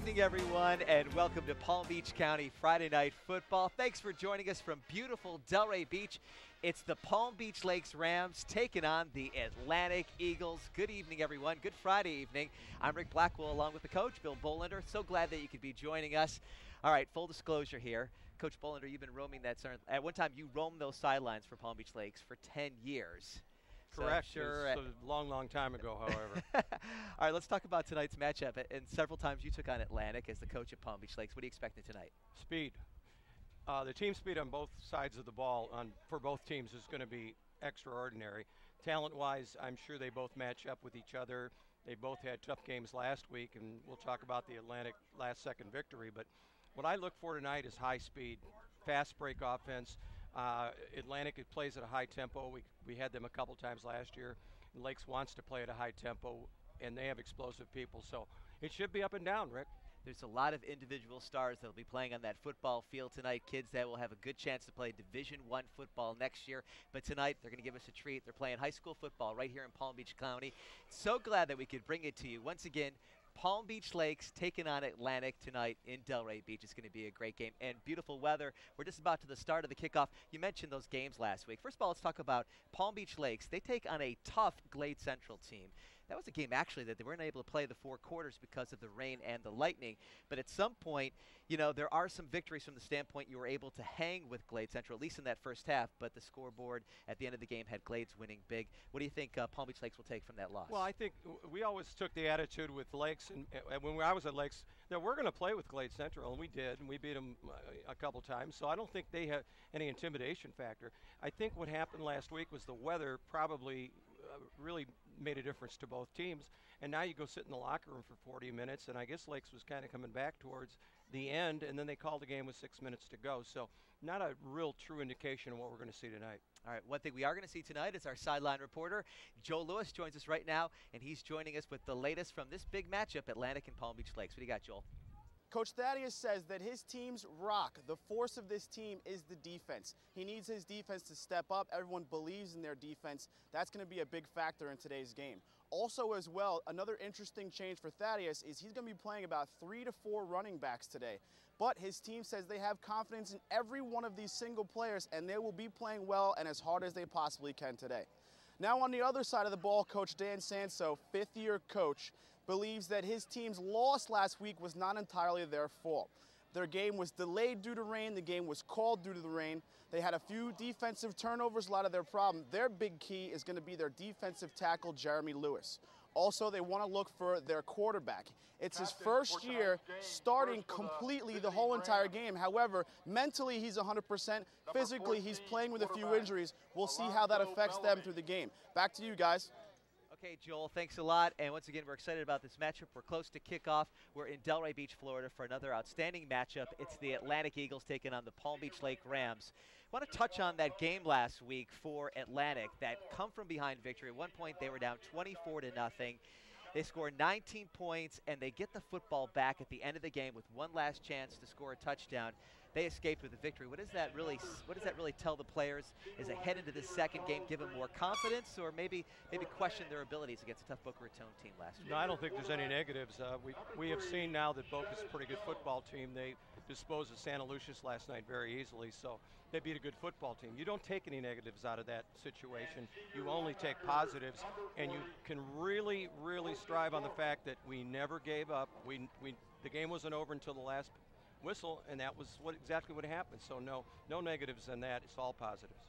evening, everyone, and welcome to Palm Beach County Friday Night Football. Thanks for joining us from beautiful Delray Beach. It's the Palm Beach Lakes Rams taking on the Atlantic Eagles. Good evening, everyone. Good Friday evening. I'm Rick Blackwell along with the coach, Bill Bolender. So glad that you could be joining us. All right, full disclosure here. Coach Bolender, you've been roaming that. At one time, you roamed those sidelines for Palm Beach Lakes for 10 years. Correct. So sure, it's a long time ago, however. All right, let's talk about tonight's matchup. And several times you took on Atlantic as the coach at Palm Beach Lakes. What are you expecting tonight? Speed. The team speed on both sides of the ball for both teams is going to be extraordinary. Talent-wise, I'm sure they both match up with each other. They both had tough games last week, and we'll talk about the Atlantic last-second victory. But what I look for tonight is high speed, fast break offense. Atlantic plays at a high tempo. We had them a couple times last year. And Lakes wants to play at a high tempo, and they have explosive people. So it should be up and down, Rick. There's a lot of individual stars that will be playing on that football field tonight, kids that will have a good chance to play Division I football next year. But tonight, they're going to give us a treat. They're playing high school football right here in Palm Beach County. So glad that we could bring it to you. Once again, Palm Beach Lakes taking on Atlantic tonight in Delray Beach. It's going to be a great game and beautiful weather. We're just about to the start of the kickoff. You mentioned those games last week. First of all, let's talk about Palm Beach Lakes. They take on a tough Glade Central team. That was a game, actually, that they weren't able to play the 4 quarters because of the rain and the lightning. But at some point, you know, there are some victories from the standpoint you were able to hang with Glade Central, at least in that first half. But the scoreboard at the end of the game had Glades winning big. What do you think Palm Beach Lakes will take from that loss? Well, I think we always took the attitude with Lakes, and when I was at Lakes, that we're going to play with Glade Central, and we did, and we beat them a couple times. So I don't think they have any intimidation factor. I think what happened last week was the weather probably really made a difference to both teams. And now you go sit in the locker room for 40 minutes, and I guess Lakes was kind of coming back towards the end, and then they called the game with 6 minutes to go. So not a real true indication of what we're going to see tonight. All right, one thing we are going to see tonight is our sideline reporter. Joe Lewis joins us right now, and he's joining us with the latest from this big matchup, Atlantic and Palm Beach Lakes. What do you got, Joel? Coach Thaddeus says that his team's rock, the force of this team, is the defense. He needs his defense to step up. Everyone believes in their defense. That's going to be a big factor in today's game. Also, as well, another interesting change for Thaddeus is he's going to be playing about 3 to 4 running backs today. But his team says they have confidence in every one of these single players, and they will be playing well and as hard as they possibly can today. Now on the other side of the ball, Coach Dan Sanso, 5th-year coach, believes that his team's loss last week was not entirely their fault. Their game was delayed due to rain. The game was called due to the rain. They had a few defensive turnovers, a lot of their problem. Their big key is going to be their defensive tackle, Jeremy Lewis. Also, they want to look for their quarterback. It's his first year starting completely the whole entire game. However, mentally he's 100%. Physically, he's playing with a few injuries. We'll see how that affects them through the game. Back to you guys. Okay, Joel, thanks a lot. And once again, we're excited about this matchup. We're close to kickoff. We're in Delray Beach, Florida for another outstanding matchup. It's the Atlantic Eagles taking on the Palm Beach Lake Rams. I want to touch on that game last week for Atlantic, that come from behind victory. At one point, they were down 24-0. They score 19 points, and they get the football back at the end of the game with one last chance to score a touchdown. They escaped with a victory. What does that really tell the players? Is it head into the second game give them more confidence, or maybe question their abilities against a tough Boca Raton team last week? No, I don't think there's any negatives. We have seen now that Boca's a pretty good football team. They disposed of Santa Lucia's last night very easily, so they beat a good football team. You don't take any negatives out of that situation. You only take positives, and you can really, really strive on the fact that we never gave up. The game wasn't over until the last whistle, and that was exactly what happened. So no negatives in that. It's all positives.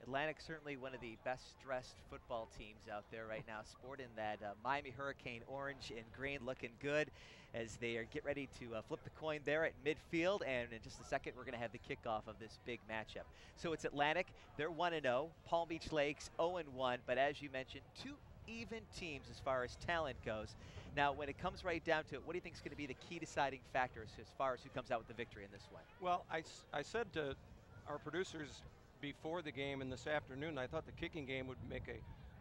Atlantic certainly one of the best dressed football teams out there right now, sporting that Miami Hurricane orange and green, looking good as they get ready to flip the coin there at midfield. And in just a second, we're going to have the kickoff of this big matchup. So it's Atlantic. They're 1-0. Palm Beach Lakes 0-1. But as you mentioned, 2 even teams as far as talent goes. Now, when it comes right down to it, what do you think is going to be the key deciding factors as far as who comes out with the victory in this one? Well, I said to our producers before the game and this afternoon, I thought the kicking game would make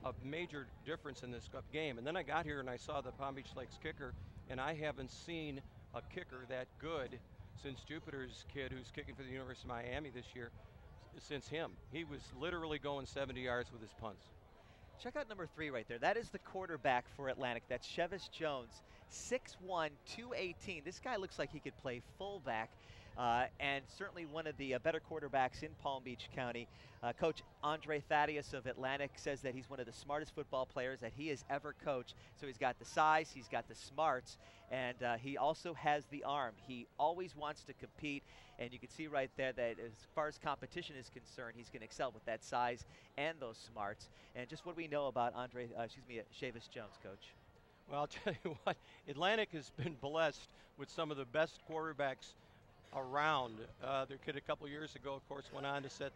a major difference in this game. And then I got here and I saw the Palm Beach Lakes kicker, and I haven't seen a kicker that good since Jupiter's kid who's kicking for the University of Miami this year, since him. He was literally going 70 yards with his punts. Check out number 3 right there. That is the quarterback for Atlantic. That's Chevis Jones, 6'1", 218. This guy looks like he could play fullback. And certainly one of the better quarterbacks in Palm Beach County. Coach Andre Thaddeus of Atlantic says that he's one of the smartest football players that he has ever coached. So he's got the size, he's got the smarts, and he also has the arm. He always wants to compete, and you can see right there that as far as competition is concerned, he's going to excel with that size and those smarts. And just what we know about Chavis Jones, Coach. Well, I'll tell you what, Atlantic has been blessed with some of the best quarterbacks around. Their kid a couple years ago, of course, went on to set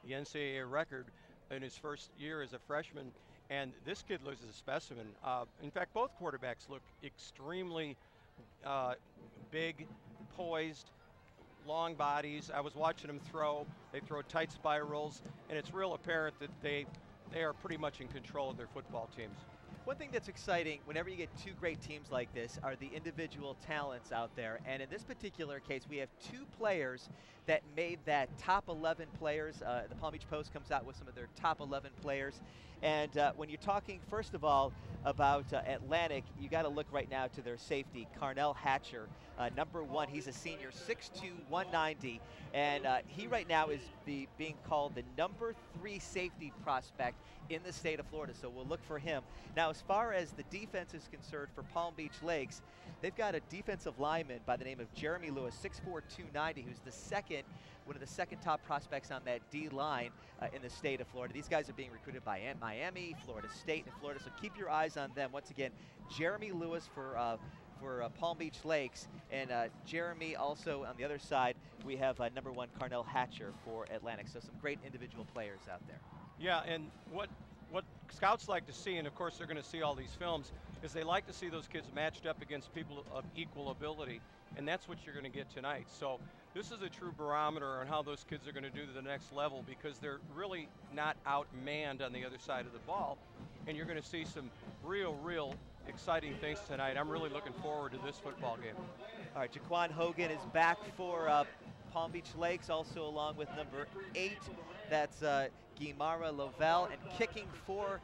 the NCAA record in his first year as a freshman, and this kid looks as a specimen. In fact, both quarterbacks look extremely big, poised, long bodies. I was watching them throw. They throw tight spirals, and it's real apparent that they are pretty much in control of their football teams. One thing that's exciting whenever you get two great teams like this are the individual talents out there. And in this particular case, we have two players that made that top 11 players. The Palm Beach Post comes out with some of their top 11 players. And when you're talking, first of all, about Atlantic, you got to look right now to their safety, Carnell Hatcher, number 1. He's a senior, 6'2", 190. And he right now is being called the number 3 safety prospect in the state of Florida, so we'll look for him. Now, as far as the defense is concerned for Palm Beach Lakes, they've got a defensive lineman by the name of Jeremy Lewis, 6'4", 290, who's one of the second top prospects on that D line in the state of Florida. These guys are being recruited by Miami, Florida State, and Florida, so keep your eyes on them. Once again, Jeremy Lewis for Palm Beach Lakes, and Jeremy also on the other side, we have number 1 Carnell Hatcher for Atlantic. So some great individual players out there. Yeah, and what scouts like to see, and of course they're going to see all these films, is they like to see those kids matched up against people of equal ability, and that's what you're going to get tonight. So this is a true barometer on how those kids are going to do to the next level, because they're really not outmanned on the other side of the ball, and you're going to see some real exciting things tonight. I'm really looking forward to this football game. All right, Jaquan Hogan is back for Palm Beach Lakes, also along with number 8. That's Guimara Lovell, and kicking for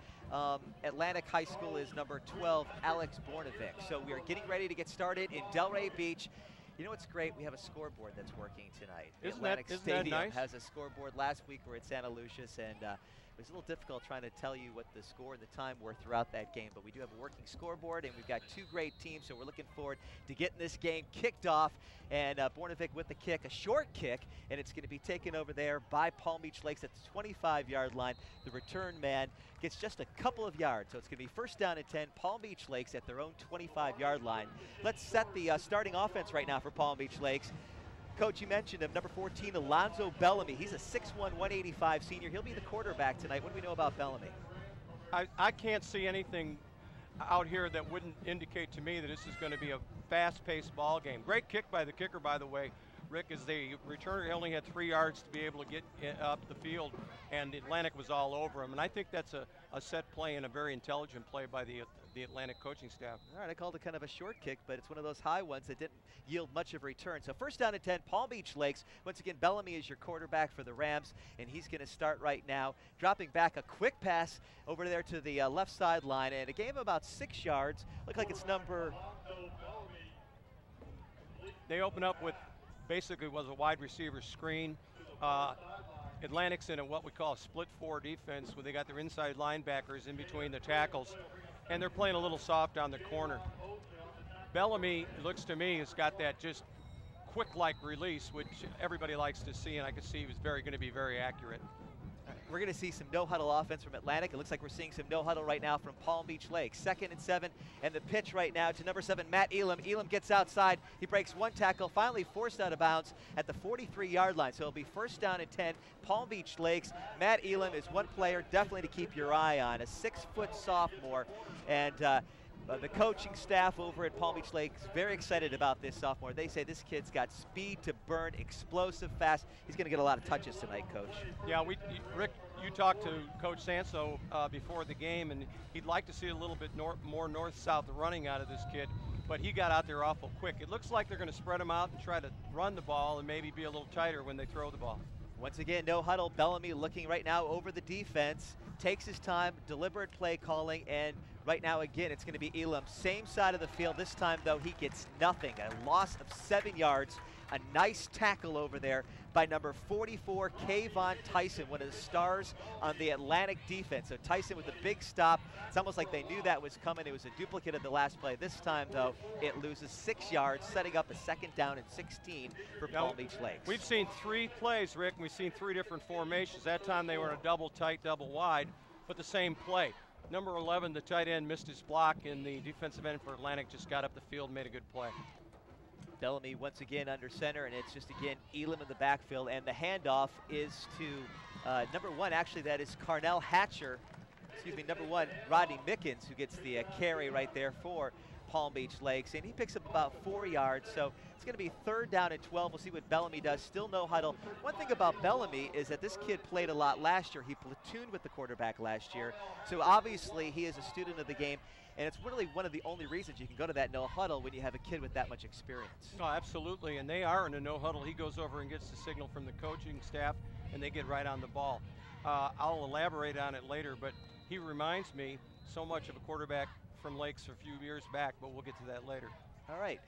Atlantic High School is number 12, Alex Bornovic. So we are getting ready to get started in Delray Beach. You know what's great? We have a scoreboard that's working tonight. The Atlantic Stadium nice? Has a scoreboard. Last week we were at Santa Lucia's, and it was a little difficult trying to tell you what the score and the time were throughout that game, but we do have a working scoreboard, and we've got two great teams, so we're looking forward to getting this game kicked off. And Bornovic with the kick, a short kick, and it's going to be taken over there by Palm Beach Lakes at the 25-yard line. The return man gets just a couple of yards, so it's going to be first down and 10, Palm Beach Lakes at their own 25-yard line. Let's set the starting offense right now for Palm Beach Lakes. Coach, you mentioned him, number 14, Alonzo Bellamy. He's a 6'1", 185 senior. He'll be the quarterback tonight. What do we know about Bellamy? I can't see anything out here that wouldn't indicate to me that this is going to be a fast-paced ball game. Great kick by the kicker, by the way. Rick, as the returner only had 3 yards to be able to get up the field, and Atlantic was all over him. And I think that's a set play and a very intelligent play by the Atlantic coaching staff. All right, I called it kind of a short kick, but it's one of those high ones that didn't yield much of a return. So first down and 10, Palm Beach Lakes. Once again, Bellamy is your quarterback for the Rams, and he's going to start right now. Dropping back a quick pass over there to the left sideline, and a gain of about 6 yards. Look like it's number... They open up with basically was a wide receiver screen. Atlantic's in what we call a split 4 defense, where they got their inside linebackers in between the tackles, and they're playing a little soft on the corner. Bellamy, it looks to me, has got that just quick-like release, which everybody likes to see, and I can see he was going to be very accurate. We're going to see some no-huddle offense from Atlantic. It looks like we're seeing some no-huddle right now from Palm Beach Lakes. 2nd and 7, and the pitch right now to number 7, Matt Elam. Elam gets outside. He breaks one tackle, finally forced out of bounds at the 43-yard line. So it'll be first down and 10, Palm Beach Lakes. Matt Elam is one player definitely to keep your eye on, a 6-foot sophomore. And the coaching staff over at Palm Beach Lakes very excited about this sophomore. They say this kid's got speed to burn, explosive, fast. He's going to get a lot of touches tonight, Coach. Yeah, Rick, you talked to Coach Sanso before the game, and he'd like to see a little bit more north-south running out of this kid, but he got out there awful quick. It looks like they're going to spread him out and try to run the ball and maybe be a little tighter when they throw the ball. Once again, no huddle. Bellamy looking right now over the defense, takes his time, deliberate play calling, and Right now, again, it's going to be Elam, same side of the field. This time, though, he gets nothing. A loss of 7 yards. A nice tackle over there by number 44, Kayvon Tyson, one of the stars on the Atlantic defense. So Tyson with a big stop. It's almost like they knew that was coming. It was a duplicate of the last play. This time, though, it loses 6 yards, setting up a 2nd down and 16 for Palm Beach Lakes. We've seen 3 plays, Rick, and we've seen 3 different formations. That time they were in a double tight, double wide, but the same play. Number 11, the tight end, missed his block, and the defensive end for Atlantic just got up the field and made a good play. Bellamy once again under center, and it's just again Elam in the backfield, and the handoff is to number 1, actually that is Carnell Hatcher, number 1, Rodney Mickens, who gets the carry right there for Palm Beach Lakes, and he picks up about 4 yards, so it's going to be 3rd down and 12. We'll see what Bellamy does. Still no huddle. One thing about Bellamy is that this kid played a lot last year. He platooned with the quarterback last year, so obviously he is a student of the game. And it's really one of the only reasons you can go to that no huddle when you have a kid with that much experience. Oh, absolutely, and they are in a no huddle. He goes over and gets the signal from the coaching staff, and they get right on the ball. I'll elaborate on it later, but he reminds me so much of a quarterback from Lakes a few years back, but we'll get to that later. All right.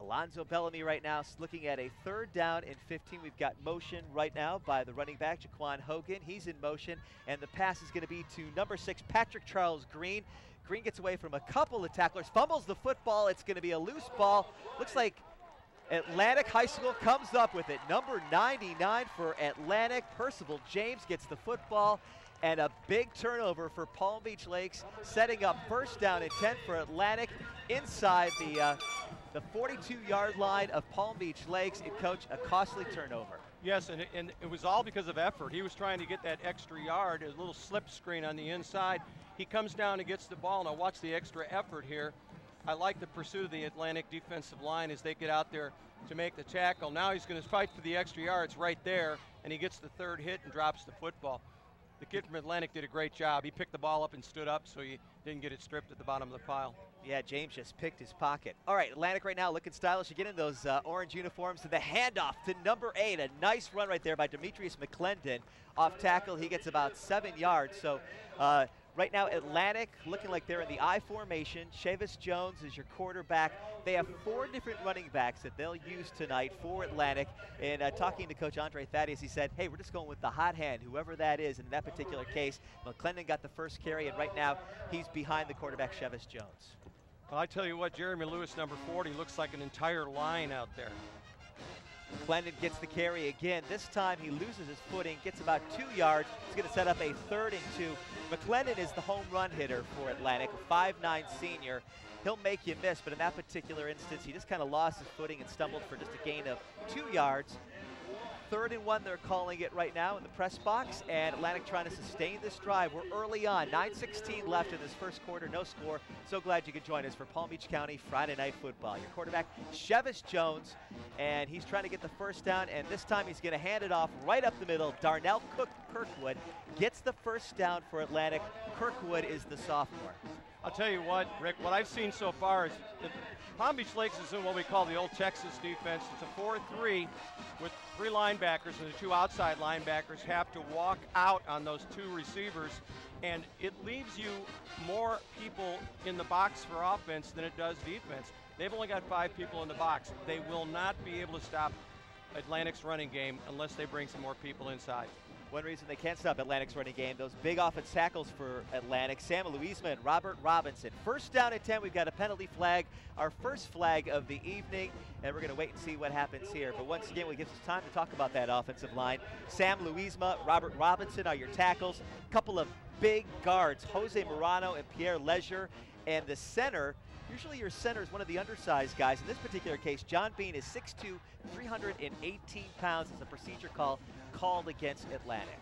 Alonzo Bellamy right now looking at a 3rd down and 15. We've got motion right now by the running back, Jaquan Hogan. He's in motion, and the pass is going to be to number 6, Patrick Charles Green. Green gets away from a couple of tacklers, fumbles the football. It's going to be a loose ball. Looks like Atlantic High School comes up with it. Number 99 for Atlantic, Percival James gets the football, and a big turnover for Palm Beach Lakes, setting up 1st down and 10 for Atlantic inside the 42-yard line of Palm Beach Lakes. And Coach, a costly turnover. Yes, and it was all because of effort. He was trying to get that extra yard, a little slip screen on the inside. He comes down and gets the ball. Now watch the extra effort here. I like the pursuit of the Atlantic defensive line as they get out there to make the tackle. Now he's going to fight for the extra yards right there, and he gets the 3rd hit and drops the football. The kid from Atlantic did a great job. He picked the ball up and stood up so he didn't get it stripped at the bottom of the pile. Yeah, James just picked his pocket. All right, Atlantic right now looking stylish. You get in those orange uniforms. To the handoff to number 8. A nice run right there by Demetrius McClendon. Off tackle, he gets about 7 yards. So right now, Atlantic looking like they're in the I formation. Chavis Jones is your quarterback. They have 4 different running backs that they'll use tonight for Atlantic. And talking to Coach Andre Thaddeus, he said, hey, we're just going with the hot hand, whoever that is. In that particular case, McClendon got the first carry, and right now he's behind the quarterback, Chavis Jones. Well, I tell you what, Jeremy Lewis, number 40, looks like an entire line out there. McClendon gets the carry again. This time he loses his footing, gets about 2 yards. He's going to set up a 3rd and 2. McClendon is the home run hitter for Atlantic, a 5'9" senior. He'll make you miss, but in that particular instance, he just kind of lost his footing and stumbled for just a gain of 2 yards. 3rd and 1, they're calling it right now in the press box, and Atlantic trying to sustain this drive. We're early on, 9:16 left in this first quarter, no score. So glad you could join us for Palm Beach County Friday Night Football. Your quarterback, Chavis Jones, and he's trying to get the 1st down, and this time he's going to hand it off right up the middle. Darnell Kirkwood gets the 1st down for Atlantic. Kirkwood is the sophomore. I'll tell you what, Rick, what I've seen so far is that Palm Beach Lakes is in what we call the old Texas defense. It's a 4-3 with 3 linebackers, and the 2 outside linebackers have to walk out on those 2 receivers, and it leaves you more people in the box for offense than it does defense. They've only got 5 people in the box. They will not be able to stop Atlantic's running game unless they bring some more people inside. One reason they can't stop Atlantic's running game, those big offense tackles for Atlantic, Sam Louisma and Robert Robinson. 1st down and 10, we've got a penalty flag, our first flag of the evening, and we're going to wait and see what happens here. But once again, it gives us time to talk about that offensive line. Sam Louisma, Robert Robinson are your tackles. A couple of big guards, Jose Morano and Pierre Leisure, and the center. Usually your center is one of the undersized guys. In this particular case, John Bean is 6'2", 318 pounds. It's a procedure call called against Atlantic.